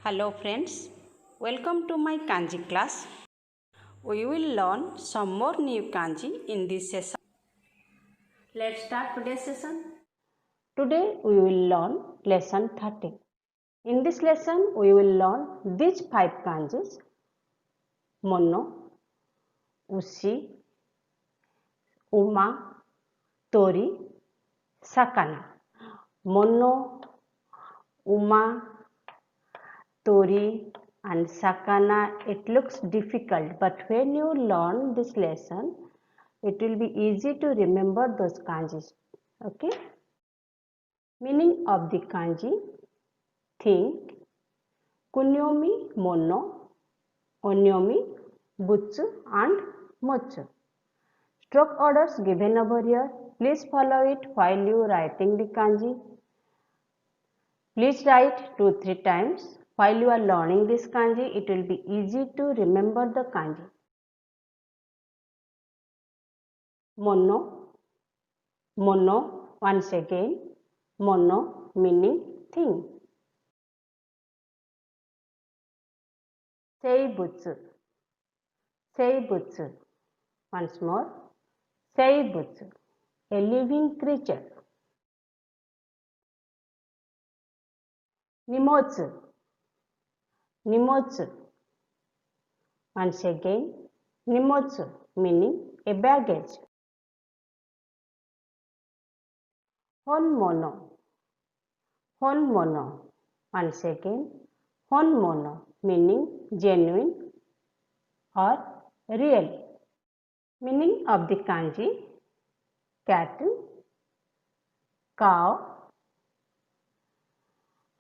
Hello friends, welcome to my kanji class. We will learn some more new kanji in this session. Let's start today's session. Today we will learn lesson 13. In this lesson we will learn these 5 kanjis: mono, ushi, uma, tori, sakana. Mono, uma, tori and sakana. It looks difficult, but when you learn this lesson it will be easy to remember those kanjis. Okay, meaning of the kanji: think, kunyomi mono, onyomi butsu and mochu. Stroke orders given over here. Please follow it while you writing the kanji. Please write 2-3 times. While you are learning this kanji, it will be easy to remember the kanji. Mono, mono, once again, mono meaning thing. Seibutsu, seibutsu, once more, seibutsu, a living creature. Nimotsu, nimotsu, once again, nimotsu meaning a baggage. Honmono, honmono, once again, honmono meaning genuine or real. Meaning of the kanji: cattle, cow.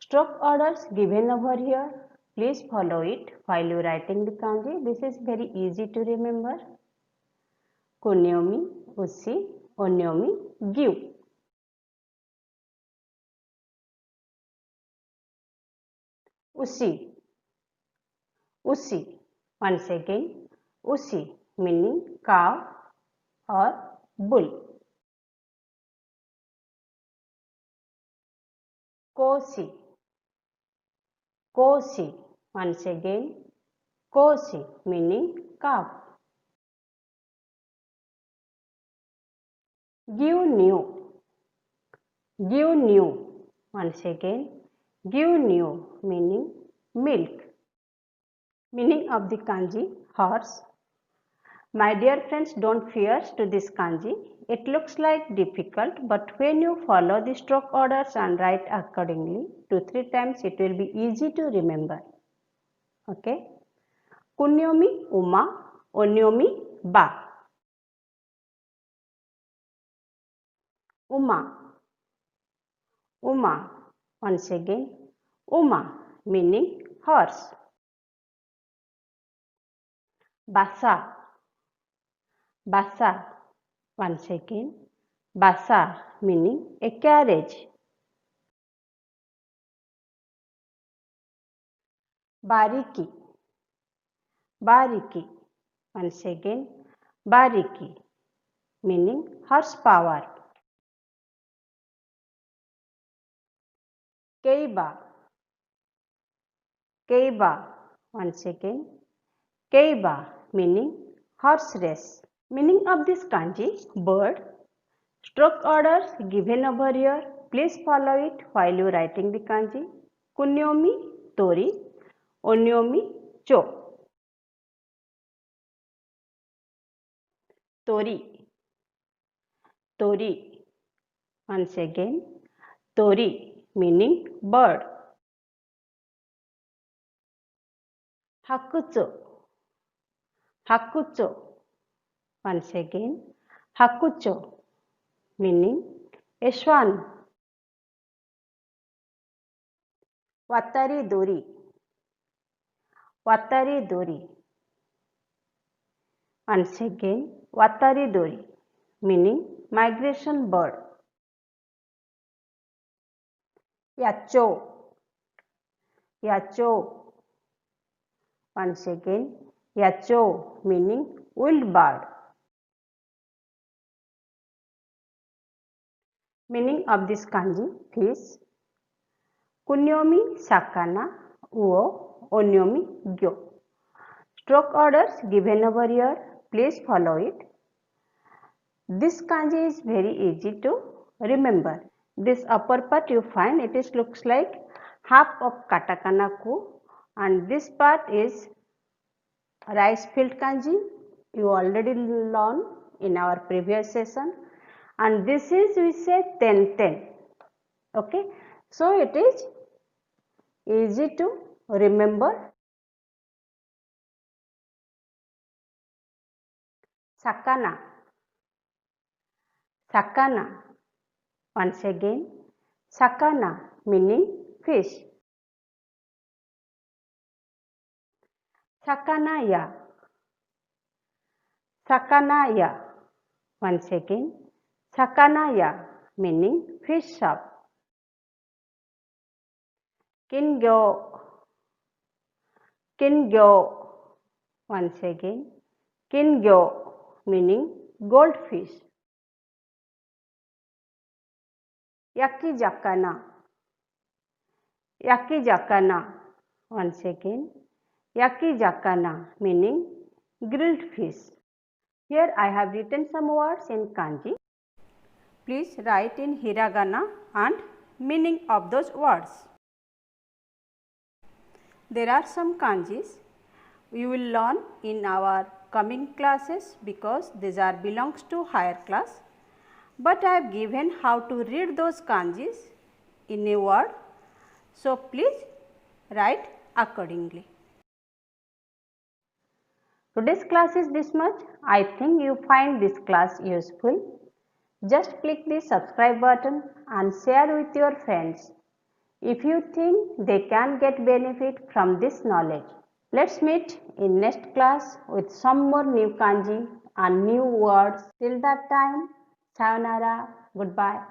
Stroke orders given over here. Please follow it while you writing the kanji. This is very easy to remember. Kunyomi, ushi, onyomi, give. Ushi, ushi, once again, ushi meaning cow or bull. Koshi, koshi, once again, koshi meaning calf. Gyunyu, gyunyu, once again, gyunyu meaning milk. Meaning of the kanji: horse. My dear friends, don't fear to this kanji. It looks like difficult, but when you follow the stroke orders and write accordingly 2-3 times, it will be easy to remember. Okay. Kunyomi uma, onyomi ba. Uma, uma, once again, uma meaning horse. Basa, basa, once again, basa meaning a carriage. Bariki, bariki, once again, bariki meaning horsepower. Keiba, keiba, once again, keiba meaning horse race. Meaning of this kanji: bird. Stroke orders given over here. Please follow it while you writing the kanji. Kunyomi tori, onyomi cho. Tori, tori, once again, tori meaning bird. Hakucho, hakucho, once again, hakucho meaning a swan. Watari dori, watari dori, once again, watari dori meaning migration bird. Yacho, yacho, once again, yacho meaning wild bird. Meaning of this kanji: fish. Kunyomi sakana, uo, onyomi, gyo. Stroke orders given over here, please follow it. This kanji is very easy to remember. This upper part you find it is looks like half of katakana ku, and this part is rice field kanji. You already learned in our previous session, and this is we say 10-10. Okay, so it is easy to remember. Sakana, sakana. Once again, sakana meaning fish. Sakanaya, sakanaya. Once again, sakanaya meaning fish shop. Kingyo, kingyo. Once again, kingyo meaning goldfish. Yakijakana, yakijakana. Once again, yakijakana meaning grilled fish. Here I have written some words in kanji. Please write in hiragana and meaning of those words. There are some kanjis we will learn in our coming classes because these are belongs to higher class, but I have given how to read those kanjis in a word, so please write accordingly. Today's class is this much. I think you find this class useful. Just click the subscribe button and share with your friends if you think they can get benefit from this knowledge. Let's meet in next class with some more new kanji and new words. Till that time, sayonara, goodbye.